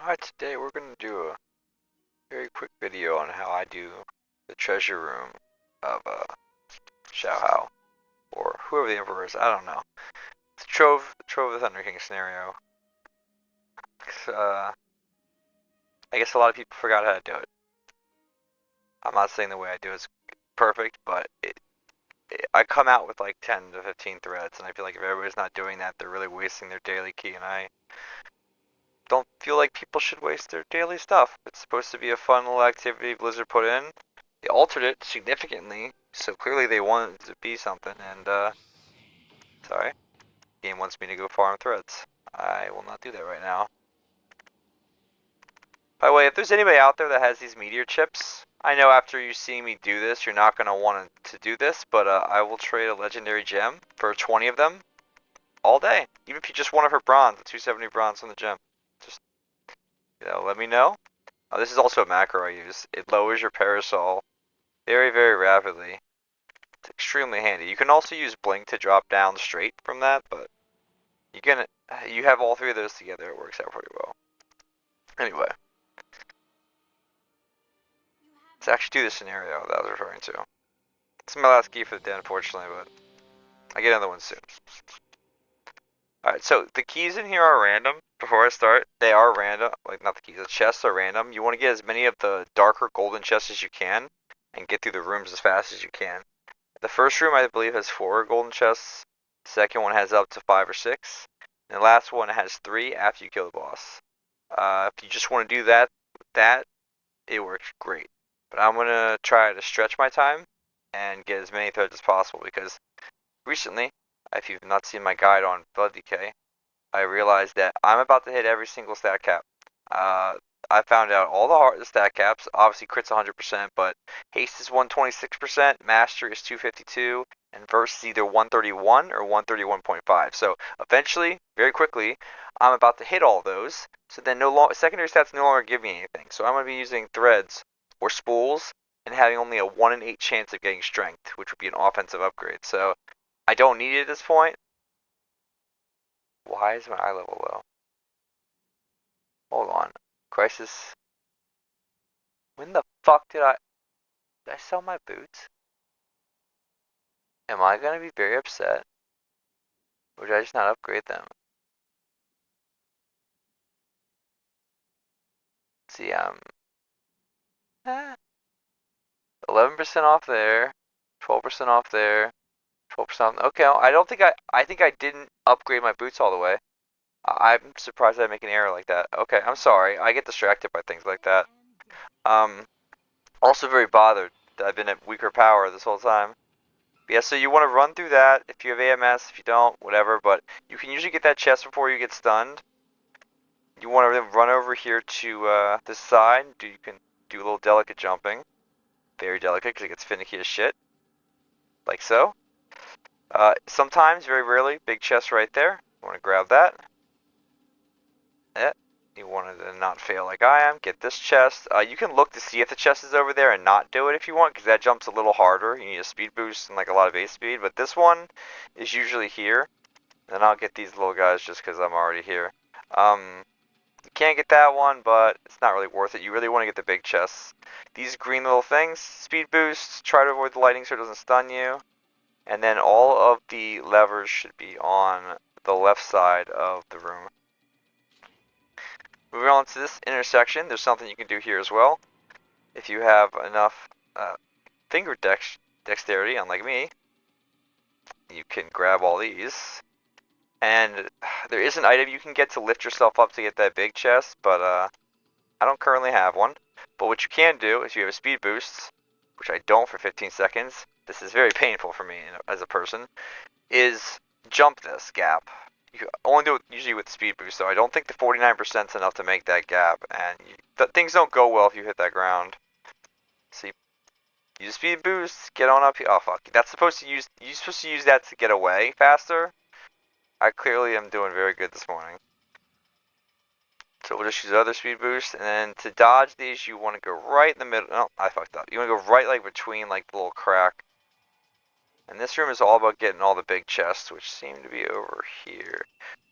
Alright, today we're going to do a very quick video on how I do the treasure room of Xiao or whoever the Emperor is, I don't know. The Trove of the Thunder King scenario. I guess a lot of people forgot how to do it. I'm not saying the way I do it is perfect, but I come out with like 10 to 15 threads, and I feel like if everybody's not doing that, they're really wasting their daily key, and I don't feel like people should waste their daily stuff. It's supposed to be a fun little activity Blizzard put in. They altered it significantly, so clearly they wanted it to be something, and sorry, the game wants me to go farm threads. I will not do that right now. By the way, if there's anybody out there that has these meteor chips, I know after you see me do this, you're not going to want to do this, but I will trade a legendary gem for 20 of them all day. Even if you just want it for bronze, 270 bronze from the gem. Just, let me know. This is also a macro I use. It lowers your parasol very, very rapidly. It's extremely handy. You can also use blink to drop down straight from that, but you have all three of those together, it works out pretty well. Anyway, let's actually do the scenario that I was referring to. This is my last key for the day, unfortunately, but I get another one soon. Alright, so the keys in here are random. Before I start, they are random. Like, not the keys, the chests are random. You want to get as many of the darker golden chests as you can and get through the rooms as fast as you can. The first room, I believe, has 4 golden chests. The second one has up to 5 or 6. And the last one has 3 after you kill the boss. If you just want to do that, it works great. But I'm going to try to stretch my time and get as many threads as possible because recently, if you've not seen my guide on blood decay, I realized that I'm about to hit every single stat cap. I found out all the stat caps. Obviously, crit's 100%, but haste is 126%, mastery is 252, and verse is either 131 or 131.5. So eventually, very quickly, I'm about to hit all those. So then secondary stats no longer give me anything. So I'm going to be using threads or spools and having only a 1 in 8 chance of getting strength, which would be an offensive upgrade. So I don't need it at this point. Why is my eye level low? Hold on. Crisis. When the fuck did I sell my boots? Am I gonna be very upset? Or did I just not upgrade them? See, 11% off there, 12% off there, 12% off. Okay, I think I didn't upgrade my boots all the way. I'm surprised I make an error like that. Okay, I'm sorry. I get distracted by things like that. Also very bothered that I've been at weaker power this whole time. But yeah, so you want to run through that if you have AMS, if you don't, whatever, but you can usually get that chest before you get stunned. You want to then run over here to this side. You can do a little delicate jumping. Very delicate because it gets finicky as shit. Like so. Sometimes, very rarely, big chest right there. You want to grab that. You want to not fail like I am. Get this chest. You can look to see if the chest is over there and not do it if you want, because that jumps a little harder. You need a speed boost and like a lot of base speed. But this one is usually here. And I'll get these little guys just because I'm already here. You can't get that one, but it's not really worth it. You really want to get the big chests. These green little things, speed boosts. Try to avoid the lightning so it doesn't stun you. And then all of the levers should be on the left side of the room. Moving on to this intersection, there's something you can do here as well. If you have enough finger dexterity, unlike me, you can grab all these. And there is an item you can get to lift yourself up to get that big chest, but I don't currently have one. But what you can do is you have a speed boost, which I don't for 15 seconds. This is very painful for me as a person, is jump this gap. You only do it usually with speed boost, so I don't think the 49% is enough to make that gap, and things don't go well if you hit that ground. So you use speed boost, get on up here. Oh fuck, you're supposed to use that to get away faster. I clearly am doing very good this morning. So we'll just use other speed boost, and then to dodge these, you want to go right in the middle. No, I fucked up. You want to go right like between like the little crack. And this room is all about getting all the big chests, which seem to be over here.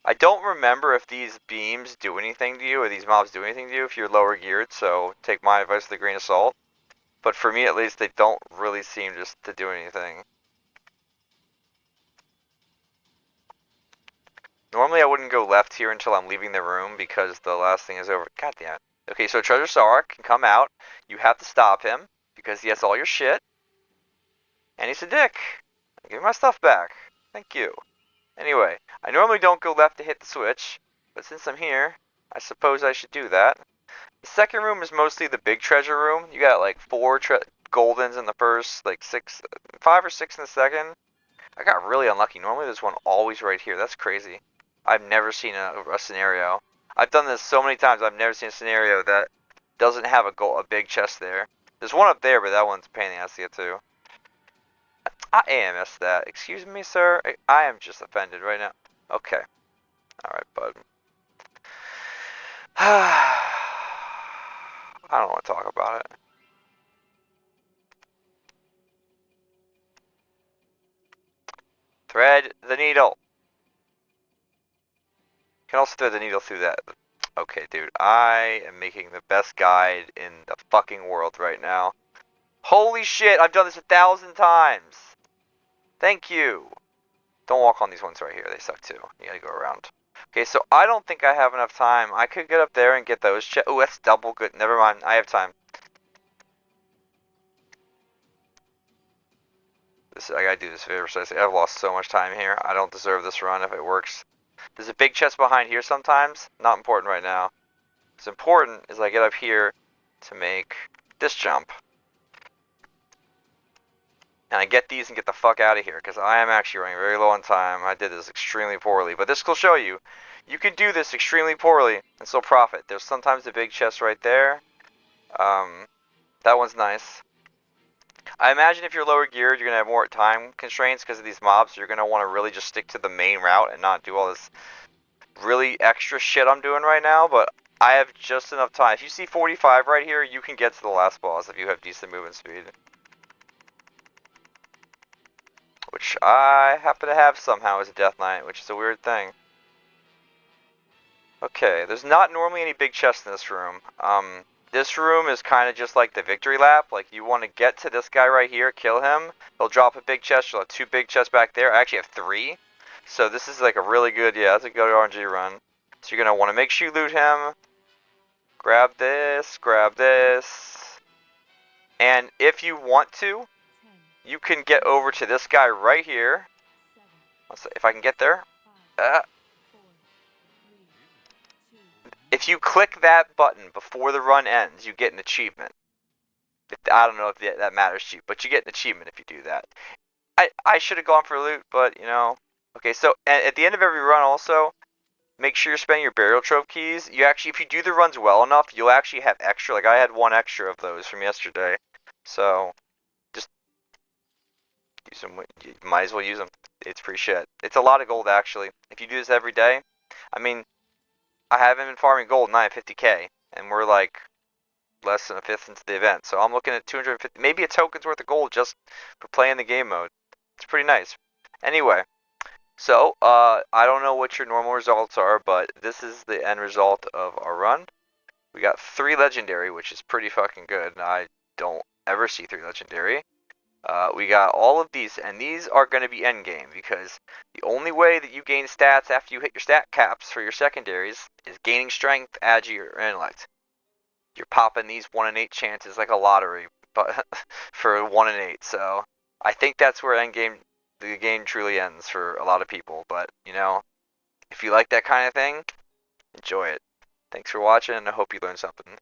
I don't remember if these beams do anything to you, or these mobs do anything to you if you're lower geared, so take my advice with a grain of salt. But for me at least, they don't really seem just to do anything. Normally I wouldn't go left here until I'm leaving the room because the last thing is over. God damn it. Okay, so Treasure Sark can come out. You have to stop him because he has all your shit. And he's a dick. Give me my stuff back. Thank you. Anyway, I normally don't go left to hit the switch, but since I'm here, I suppose I should do that. The second room is mostly the big treasure room. You got like 4 goldens in the first, like 5 or 6 in the second. I got really unlucky. Normally there's one always right here. That's crazy. I've never seen a scenario. I've done this so many times. I've never seen a scenario that doesn't have a big chest there. There's one up there, but that one's a pain in the ass to get to. I AMS that. Excuse me, sir. I am just offended right now. Okay. Alright, bud. I don't want to talk about it. Thread the needle. You can also thread the needle through that. Okay, dude. I am making the best guide in the fucking world right now. Holy shit, I've done this 1,000 times. Thank you. Don't walk on these ones right here. They suck too. You gotta go around. Okay, so I don't think I have enough time. I could get up there and get those Oh, that's double good. Never mind. I have time. I gotta do this very precisely. I've lost so much time here. I don't deserve this run if it works. There's a big chest behind here sometimes. Not important right now. What's important is I get up here to make this jump. And I get these and get the fuck out of here, because I am actually running very low on time. I did this extremely poorly, but this will show you. You can do this extremely poorly and still profit. There's sometimes a big chest right there. That one's nice. I imagine if you're lower geared, you're going to have more time constraints because of these mobs. So you're going to want to really just stick to the main route and not do all this really extra shit I'm doing right now, but I have just enough time. If you see 45 right here, you can get to the last boss if you have decent movement speed. Which I happen to have somehow as a Death Knight, which is a weird thing. Okay, there's not normally any big chests in this room. This room is kind of just like the victory lap. Like, you want to get to this guy right here, kill him. He'll drop a big chest. You'll have 2 big chests back there. I actually have 3. So this is like a really good, yeah, that's a good RNG run. So you're going to want to make sure you loot him. Grab this, grab this. And if you want to, you can get over to this guy right here. Let's see if I can get there. If you click that button before the run ends, you get an achievement. I don't know if that matters to you, but you get an achievement if you do that. I should have gone for loot, but, you know. Okay, so at the end of every run also, make sure you're spending your burial trove keys. You actually, if you do the runs well enough, you'll actually have extra. Like, I had 1 extra of those from yesterday. So, just use them. You might as well use them. It's free shit. It's a lot of gold, actually. If you do this every day, I mean, I haven't been farming gold, and I have 50k, and we're like less than a fifth into the event. So I'm looking at 250, maybe a token's worth of gold just for playing the game mode. It's pretty nice. Anyway, so I don't know what your normal results are, but this is the end result of our run. We got 3 legendary, which is pretty fucking good. I don't ever see 3 legendary. We got all of these, and these are going to be endgame, because the only way that you gain stats after you hit your stat caps for your secondaries is gaining strength, agi, or intellect. You're popping these 1 in 8 chances like a lottery, but for 1 in 8. So I think that's where the game truly ends for a lot of people. But, you know, if you like that kind of thing, enjoy it. Thanks for watching, and I hope you learned something.